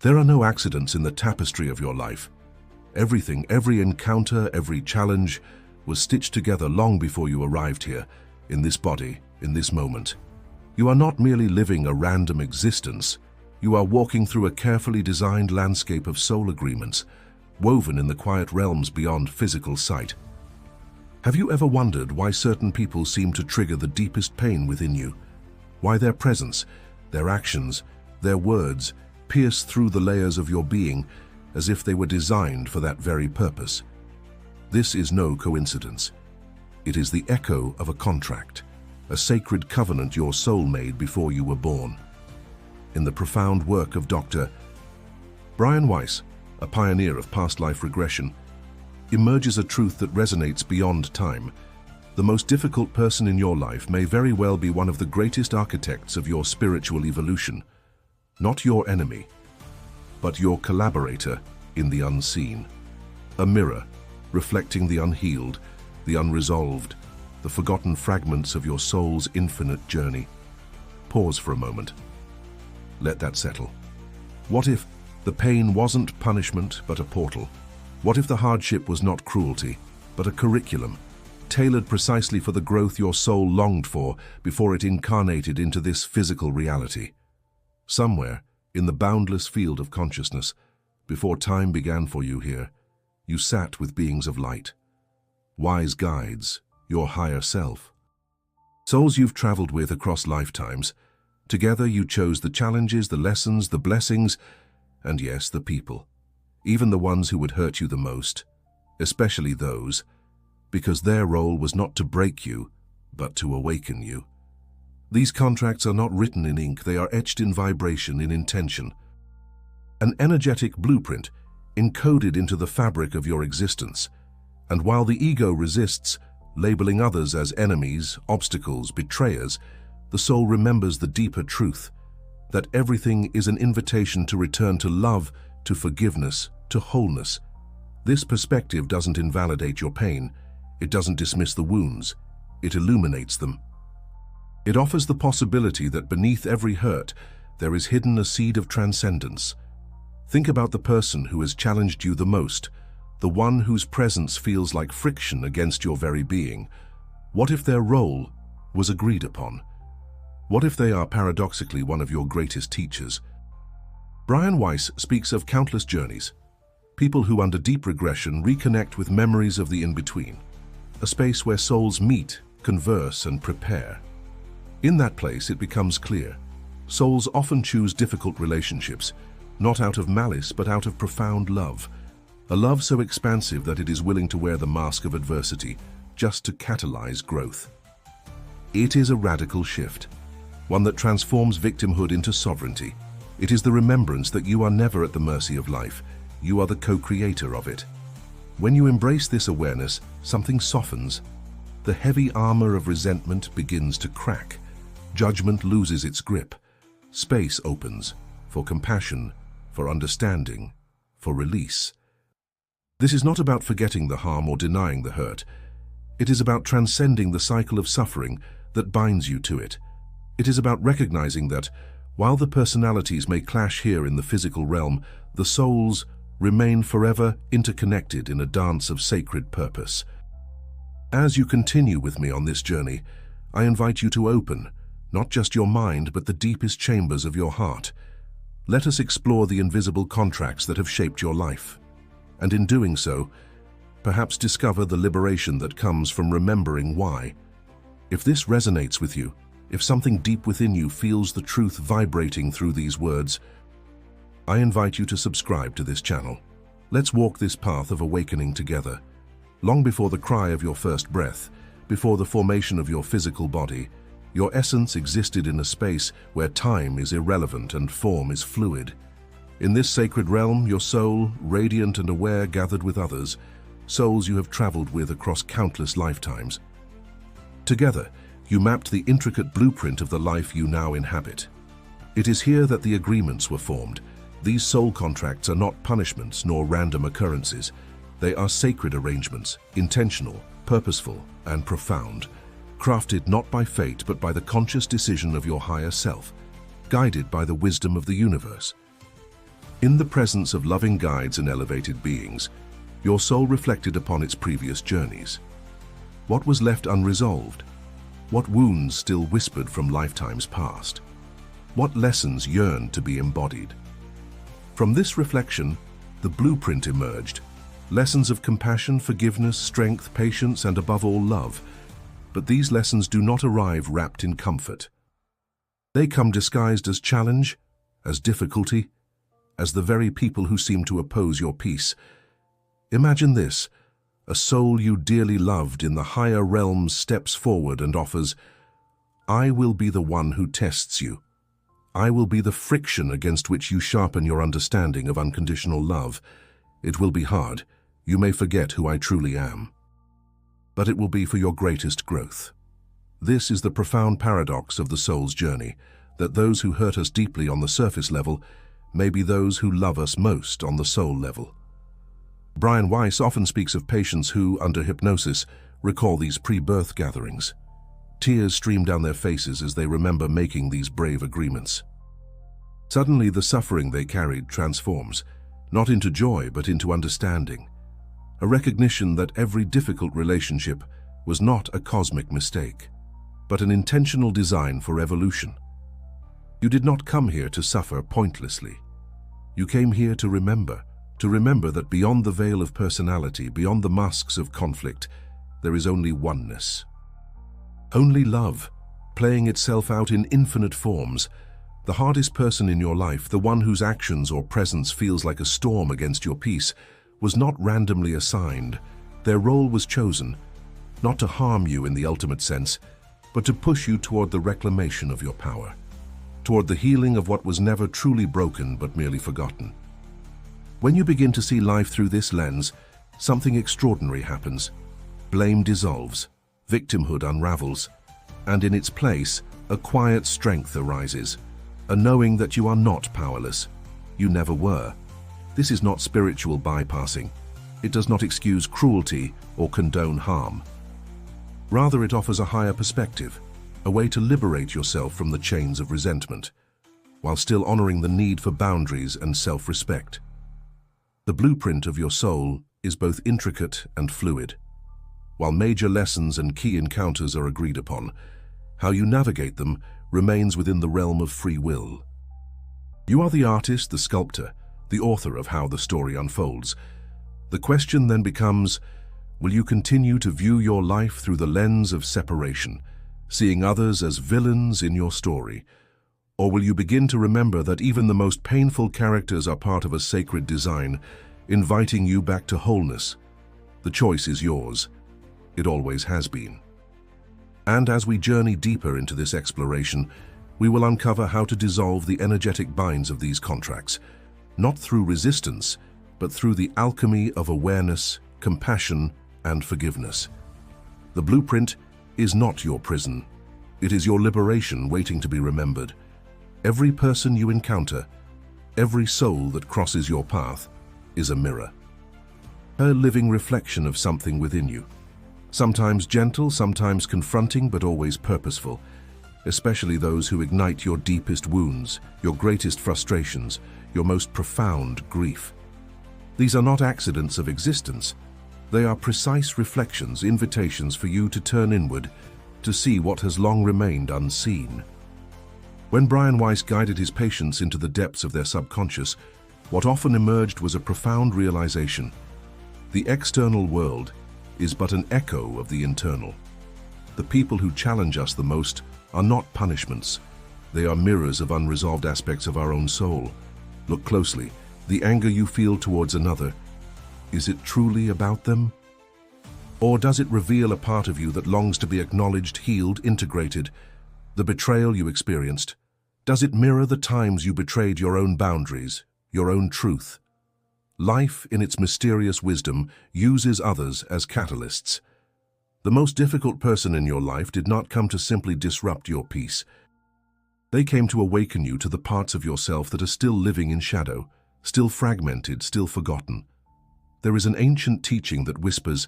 There are no accidents in the tapestry of your life. Everything, every encounter, every challenge was stitched together long before you arrived here, in this body, in this moment. You are not merely living a random existence. You are walking through a carefully designed landscape of soul agreements, woven in the quiet realms beyond physical sight. Have you ever wondered why certain people seem to trigger the deepest pain within you? Why their presence, their actions, their words pierce through the layers of your being as if they were designed for that very purpose? This is no coincidence. It is the echo of a contract, a sacred covenant your soul made before you were born. In the profound work of Dr. Weiss, a pioneer of past life regression, emerges a truth that resonates beyond time. The most difficult person in your life may very well be one of the greatest architects of your spiritual evolution. Not your enemy, but your collaborator in the unseen. A mirror, reflecting the unhealed, the unresolved, the forgotten fragments of your soul's infinite journey. Pause for a moment. Let that settle. What if the pain wasn't punishment, but a portal? What if the hardship was not cruelty, but a curriculum, tailored precisely for the growth your soul longed for before it incarnated into this physical reality? Somewhere, in the boundless field of consciousness, before time began for you here, you sat with beings of light, wise guides, your higher self. Souls you've traveled with across lifetimes. Together you chose the challenges, the lessons, the blessings, and yes, the people. Even the ones who would hurt you the most, especially those, because their role was not to break you, but to awaken you. These contracts are not written in ink, they are etched in vibration, in intention. An energetic blueprint encoded into the fabric of your existence. And while the ego resists, labeling others as enemies, obstacles, betrayers, the soul remembers the deeper truth, that everything is an invitation to return to love, to forgiveness, to wholeness. This perspective doesn't invalidate your pain, it doesn't dismiss the wounds, it illuminates them. It offers the possibility that beneath every hurt, there is hidden a seed of transcendence. Think about the person who has challenged you the most, the one whose presence feels like friction against your very being. What if their role was agreed upon? What if they are paradoxically one of your greatest teachers? Weiss speaks of countless journeys, people who under deep regression reconnect with memories of the in-between, a space where souls meet, converse, and prepare. In that place, it becomes clear, souls often choose difficult relationships, not out of malice but out of profound love, a love so expansive that it is willing to wear the mask of adversity just to catalyze growth. It is a radical shift, one that transforms victimhood into sovereignty. It is the remembrance that you are never at the mercy of life, you are the co-creator of it. When you embrace this awareness, something softens. The heavy armor of resentment begins to crack. Judgment loses its grip. Space opens for compassion, for understanding, for release. This is not about forgetting the harm or denying the hurt. It is about transcending the cycle of suffering that binds you to it. It is about recognizing that, while the personalities may clash here in the physical realm, the souls remain forever interconnected in a dance of sacred purpose. As you continue with me on this journey, I invite you to open, not just your mind, but the deepest chambers of your heart. Let us explore the invisible contracts that have shaped your life, and in doing so, perhaps discover the liberation that comes from remembering why. If this resonates with you, if something deep within you feels the truth vibrating through these words, I invite you to subscribe to this channel. Let's walk this path of awakening together. Long before the cry of your first breath, before the formation of your physical body, your essence existed in a space where time is irrelevant and form is fluid. In this sacred realm, your soul, radiant and aware, gathered with others, souls you have traveled with across countless lifetimes. Together, you mapped the intricate blueprint of the life you now inhabit. It is here that the agreements were formed. These soul contracts are not punishments nor random occurrences. They are sacred arrangements, intentional, purposeful, and profound, crafted not by fate but by the conscious decision of your higher self, guided by the wisdom of the universe. In the presence of loving guides and elevated beings, your soul reflected upon its previous journeys. What was left unresolved? What wounds still whispered from lifetimes past? What lessons yearned to be embodied? From this reflection, the blueprint emerged. Lessons of compassion, forgiveness, strength, patience, and above all, love. But these lessons do not arrive wrapped in comfort. They come disguised as challenge, as difficulty, as the very people who seem to oppose your peace. Imagine this: a soul you dearly loved in the higher realms steps forward and offers, "I will be the one who tests you. I will be the friction against which you sharpen your understanding of unconditional love. It will be hard. You may forget who I truly am. But it will be for your greatest growth." This is the profound paradox of the soul's journey, that those who hurt us deeply on the surface level may be those who love us most on the soul level. Weiss often speaks of patients who, under hypnosis, recall these pre-birth gatherings. Tears stream down their faces as they remember making these brave agreements. Suddenly, the suffering they carried transforms, not into joy but into understanding, a recognition that every difficult relationship was not a cosmic mistake, but an intentional design for evolution. You did not come here to suffer pointlessly. You came here to remember that beyond the veil of personality, beyond the masks of conflict, there is only oneness. Only love, playing itself out in infinite forms. The hardest person in your life, the one whose actions or presence feels like a storm against your peace, was not randomly assigned. Their role was chosen, not to harm you in the ultimate sense, but to push you toward the reclamation of your power, toward the healing of what was never truly broken but merely forgotten. When you begin to see life through this lens, something extraordinary happens. Blame dissolves, victimhood unravels, and in its place, a quiet strength arises, a knowing that you are not powerless. You never were. This is not spiritual bypassing. It does not excuse cruelty or condone harm. Rather, it offers a higher perspective, a way to liberate yourself from the chains of resentment, while still honoring the need for boundaries and self-respect. The blueprint of your soul is both intricate and fluid. While major lessons and key encounters are agreed upon, how you navigate them remains within the realm of free will. You are the artist, the sculptor, the author of how the story unfolds. The question then becomes, will you continue to view your life through the lens of separation, seeing others as villains in your story? Or will you begin to remember that even the most painful characters are part of a sacred design, inviting you back to wholeness? The choice is yours. It always has been. And as we journey deeper into this exploration, we will uncover how to dissolve the energetic binds of these contracts, not through resistance, but through the alchemy of awareness, compassion, and forgiveness. The blueprint is not your prison. It is your liberation waiting to be remembered. Every person you encounter, every soul that crosses your path, is a mirror, a living reflection of something within you. Sometimes gentle, sometimes confronting, but always purposeful, especially those who ignite your deepest wounds, your greatest frustrations, your most profound grief. These are not accidents of existence. They are precise reflections, invitations for you to turn inward, to see what has long remained unseen. When Weiss guided his patients into the depths of their subconscious, what often emerged was a profound realization. The external world is but an echo of the internal. The people who challenge us the most are not punishments. They are mirrors of unresolved aspects of our own soul. Look closely. The anger you feel towards another, is it truly about them? Or does it reveal a part of you that longs to be acknowledged, healed, integrated? The betrayal you experienced, does it mirror the times you betrayed your own boundaries, your own truth? Life, in its mysterious wisdom, uses others as catalysts. The most difficult person in your life did not come to simply disrupt your peace. They came to awaken you to the parts of yourself that are still living in shadow, still fragmented, still forgotten. There is an ancient teaching that whispers,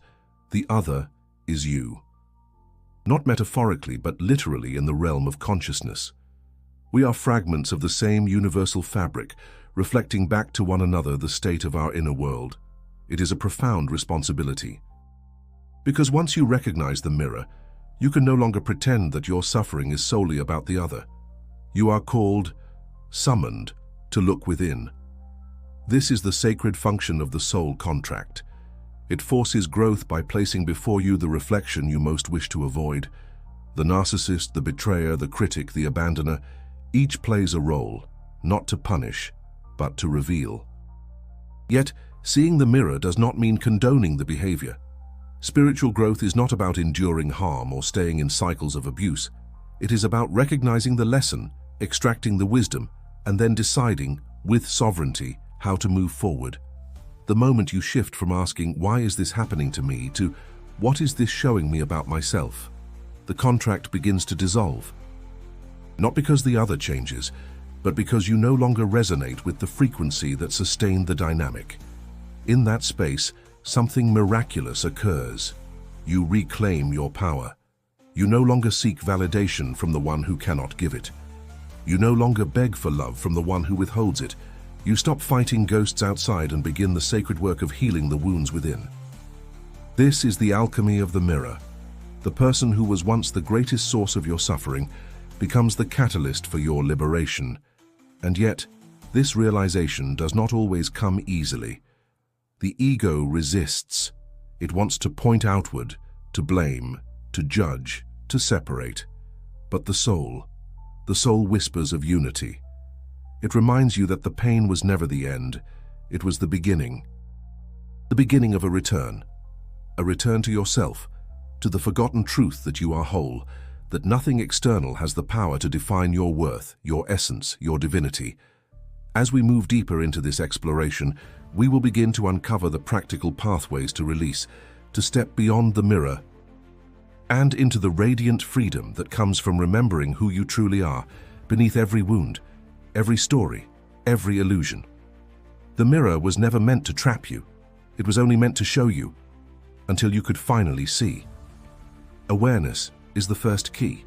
the other is you. Not metaphorically, but literally in the realm of consciousness. We are fragments of the same universal fabric, reflecting back to one another the state of our inner world. It is a profound responsibility. Because once you recognize the mirror, you can no longer pretend that your suffering is solely about the other. You are called, summoned, to look within. This is the sacred function of the soul contract. It forces growth by placing before you the reflection you most wish to avoid. The narcissist, the betrayer, the critic, the abandoner, each plays a role, not to punish, but to reveal. Yet, seeing the mirror does not mean condoning the behavior. Spiritual growth is not about enduring harm or staying in cycles of abuse. It is about recognizing the lesson, extracting the wisdom, and then deciding, with sovereignty, how to move forward. The moment you shift from asking, "Why is this happening to me?" to "What is this showing me about myself?" the contract begins to dissolve. Not because the other changes, but because you no longer resonate with the frequency that sustained the dynamic. In that space, something miraculous occurs. You reclaim your power. You no longer seek validation from the one who cannot give it. You no longer beg for love from the one who withholds it. You stop fighting ghosts outside and begin the sacred work of healing the wounds within. This is the alchemy of the mirror. The person who was once the greatest source of your suffering becomes the catalyst for your liberation. And yet, this realization does not always come easily. The ego resists. It wants to point outward, to blame, to judge, to separate. But the soul whispers of unity. It reminds you that the pain was never the end. It was the beginning. The beginning of a return to yourself, to the forgotten truth that you are whole, that nothing external has the power to define your worth, your essence, your divinity. As we move deeper into this exploration, we will begin to uncover the practical pathways to release, to step beyond the mirror, and into the radiant freedom that comes from remembering who you truly are, beneath every wound, every story, every illusion. The mirror was never meant to trap you. It was only meant to show you, until you could finally see. Awareness is the first key.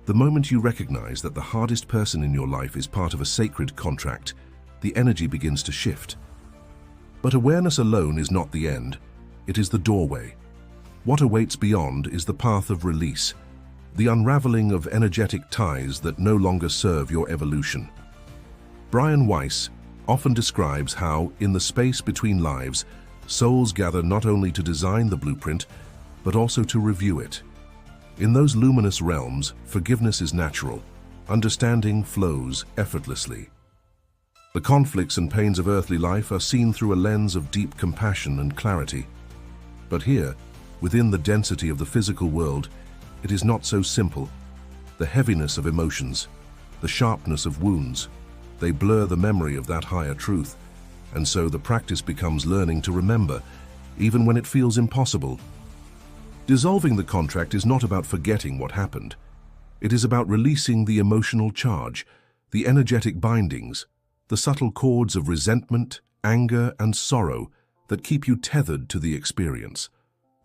The moment you recognize that the hardest person in your life is part of a sacred contract, the energy begins to shift. But awareness alone is not the end. It is the doorway. What awaits beyond is the path of release, the unraveling of energetic ties that no longer serve your evolution. Weiss often describes how, in the space between lives, souls gather not only to design the blueprint, but also to review it. In those luminous realms, forgiveness is natural. Understanding flows effortlessly. The conflicts and pains of earthly life are seen through a lens of deep compassion and clarity. But here, within the density of the physical world, it is not so simple. The heaviness of emotions, the sharpness of wounds, they blur the memory of that higher truth, and so the practice becomes learning to remember, even when it feels impossible. Dissolving the contract is not about forgetting what happened. It is about releasing the emotional charge, the energetic bindings, the subtle cords of resentment, anger, and sorrow that keep you tethered to the experience.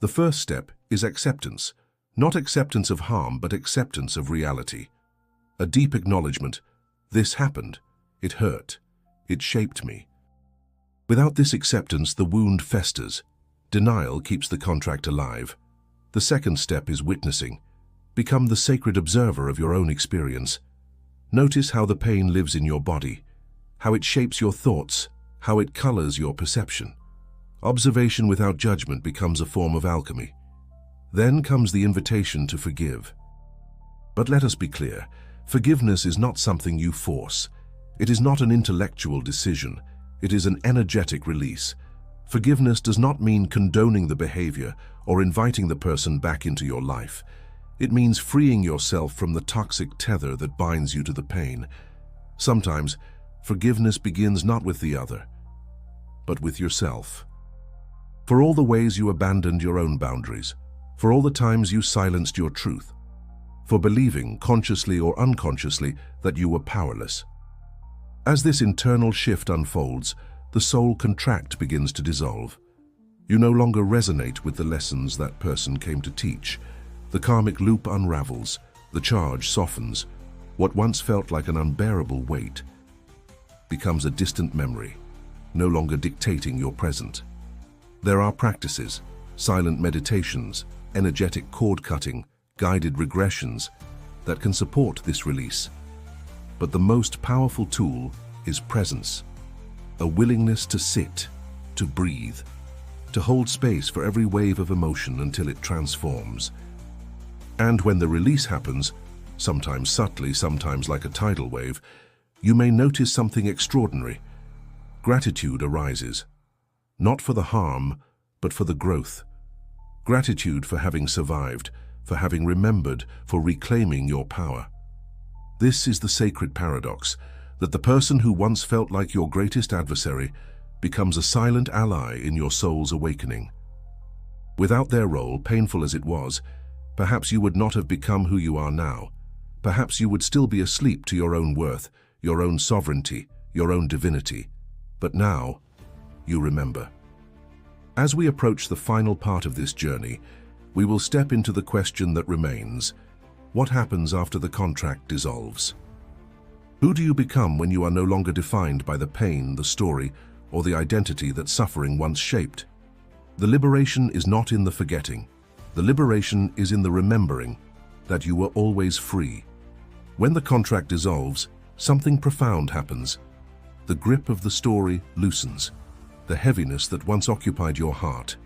The first step is acceptance, not acceptance of harm, but acceptance of reality. A deep acknowledgement, this happened, it hurt, it shaped me. Without this acceptance, the wound festers. Denial keeps the contract alive. The second step is witnessing. Become the sacred observer of your own experience. Notice how the pain lives in your body, how it shapes your thoughts, how it colors your perception. Observation without judgment becomes a form of alchemy. Then comes the invitation to forgive. But let us be clear, forgiveness is not something you force. It is not an intellectual decision. It is an energetic release. Forgiveness does not mean condoning the behavior or inviting the person back into your life. It means freeing yourself from the toxic tether that binds you to the pain. Sometimes, forgiveness begins not with the other, but with yourself. For all the ways you abandoned your own boundaries, for all the times you silenced your truth, for believing, consciously or unconsciously, that you were powerless. As this internal shift unfolds, the soul contract begins to dissolve. You no longer resonate with the lessons that person came to teach. The karmic loop unravels, the charge softens, what once felt like an unbearable weight becomes a distant memory, no longer dictating your present. There are practices, silent meditations, energetic cord cutting, guided regressions that can support this release. But the most powerful tool is presence, a willingness to sit, to breathe, to hold space for every wave of emotion until it transforms. And when the release happens, sometimes subtly, sometimes like a tidal wave, you may notice something extraordinary. Gratitude arises, not for the harm, but for the growth. Gratitude for having survived, for having remembered, for reclaiming your power. This is the sacred paradox, that the person who once felt like your greatest adversary becomes a silent ally in your soul's awakening. Without their role, painful as it was, perhaps you would not have become who you are now. Perhaps you would still be asleep to your own worth, your own sovereignty, your own divinity. But now, you remember. As we approach the final part of this journey, we will step into the question that remains: what happens after the contract dissolves? Who do you become when you are no longer defined by the pain, the story, or the identity that suffering once shaped? The liberation is not in the forgetting. The liberation is in the remembering that you were always free. When the contract dissolves, something profound happens. The grip of the story loosens. The heaviness that once occupied your heart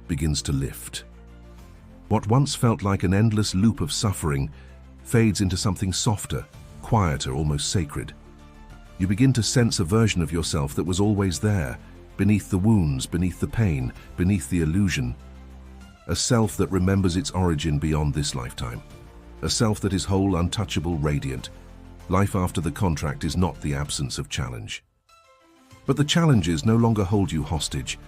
begins to lift. What once felt like an endless loop of suffering fades into something softer, quieter, almost sacred. You begin to sense a version of yourself that was always there, beneath the wounds, beneath the pain, beneath the illusion. A self that remembers its origin beyond this lifetime. A self that is whole, untouchable, radiant. Life after the contract is not the absence of challenge. But the challenges no longer hold you hostage.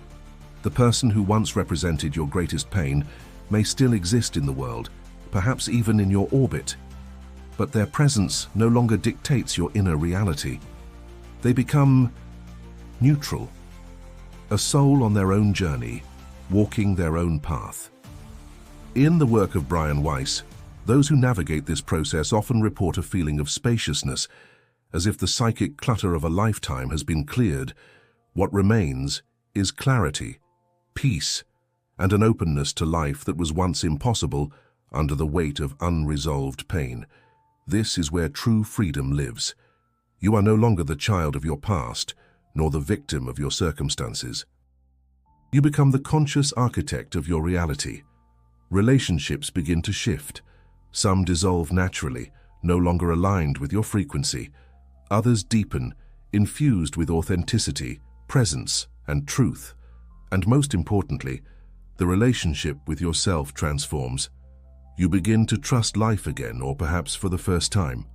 The person who once represented your greatest pain may still exist in the world, perhaps even in your orbit. But their presence no longer dictates your inner reality. They become neutral, a soul on their own journey, walking their own path. In the work of Weiss, those who navigate this process often report a feeling of spaciousness, as if the psychic clutter of a lifetime has been cleared. What remains is clarity, peace, and an openness to life that was once impossible under the weight of unresolved pain. This is where true freedom lives. You are no longer the child of your past, nor the victim of your circumstances. You become the conscious architect of your reality. Relationships begin to shift. Some dissolve naturally, no longer aligned with your frequency. Others deepen, infused with authenticity, presence, and truth. And most importantly, the relationship with yourself transforms. You begin to trust life again, or perhaps for the first time.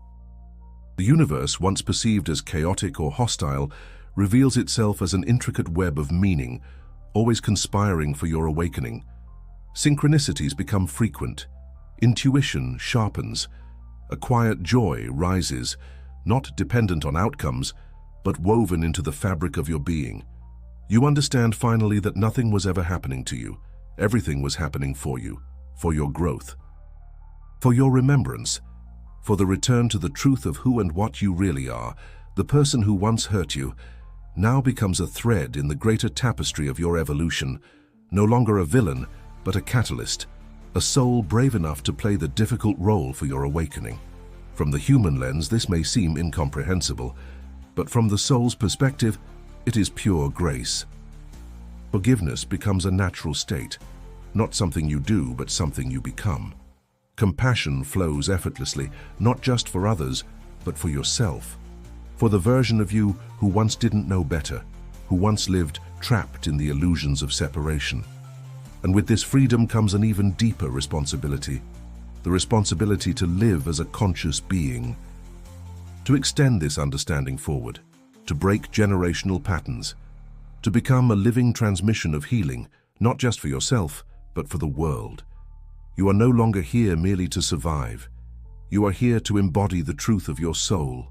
The universe, once perceived as chaotic or hostile, reveals itself as an intricate web of meaning, always conspiring for your awakening. Synchronicities become frequent. Intuition sharpens. A quiet joy rises, not dependent on outcomes, but woven into the fabric of your being. You understand finally that nothing was ever happening to you. Everything was happening for you, for your growth, for your remembrance, for the return to the truth of who and what you really are. The person who once hurt you now becomes a thread in the greater tapestry of your evolution, no longer a villain, but a catalyst, a soul brave enough to play the difficult role for your awakening. From the human lens, this may seem incomprehensible, but from the soul's perspective, it is pure grace. Forgiveness becomes a natural state, not something you do, but something you become. Compassion flows effortlessly, not just for others, but for yourself, for the version of you who once didn't know better, who once lived trapped in the illusions of separation. And with this freedom comes an even deeper responsibility, the responsibility to live as a conscious being, to extend this understanding forward, to break generational patterns, to become a living transmission of healing, not just for yourself, but for the world. You are no longer here merely to survive. You are here to embody the truth of your soul,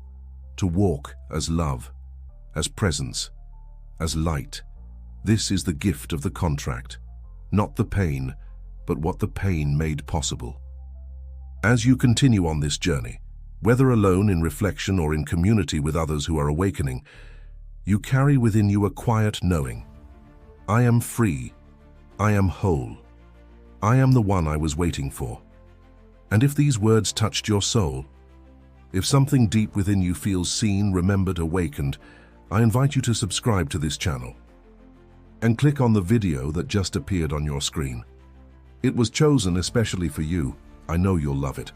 to walk as love, as presence, as light. This is the gift of the contract, not the pain, but what the pain made possible. As you continue on this journey, whether alone in reflection or in community with others who are awakening, You carry within you a quiet knowing. I am free. I am whole. I am the one I was waiting for. And if these words touched your soul, if something deep within you feels seen, remembered, awakened, I invite you to subscribe to this channel and click on the video that just appeared on your screen. It was chosen especially for you. I know you'll love it.